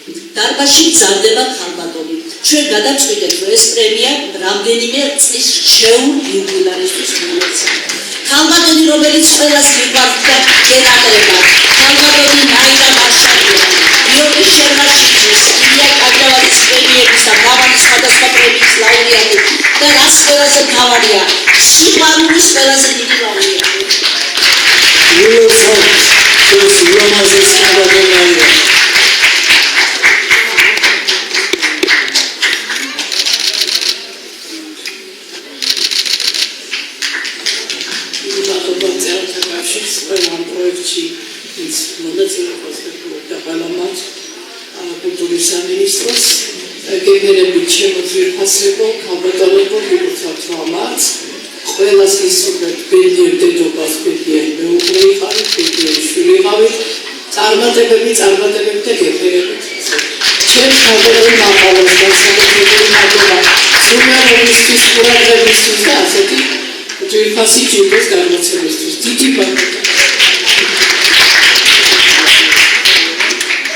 დარბაზში გზავდება ქალბატონი. ჩვენ გადავწყვიტეთ, რომ ეს პრემია რამდენიმე წლის რჩეულ იუბილარისთვის მიეცა. ქალბატონი, რომელიც ყველას მიგვარდა გენატრება, ქალბატონი ნაილა მარშალია, გიორგი შერმაშიძის, ილია კაჭავაძის პრემიების და მრავალი სხვადასხვა პრემიის ლაურეატი და რაც ყველაზე მთავარია, სიყვარულის ყველაზე დიდი ლაურეატი. კულტურის სამინისტროს გეგმებით შემოძვირფასებო, ქალბატონებო, ვიბრძავთ ამაც. ყველას ისურვებთ ბედნიერ დედობას, ბედნიერ მეუღლე იყავით, ბედნიერი შვილი იყავით, წარმატებები და გეფერებით. ჩემს ქალბატონი მაღალას განსაკუთრებული მადლობა ზრუნველობისთვის, ყურადღებისთვის და ასეთი ძვირფასი ჯილდოს გადმოცემისთვის. დიდი მადლობა.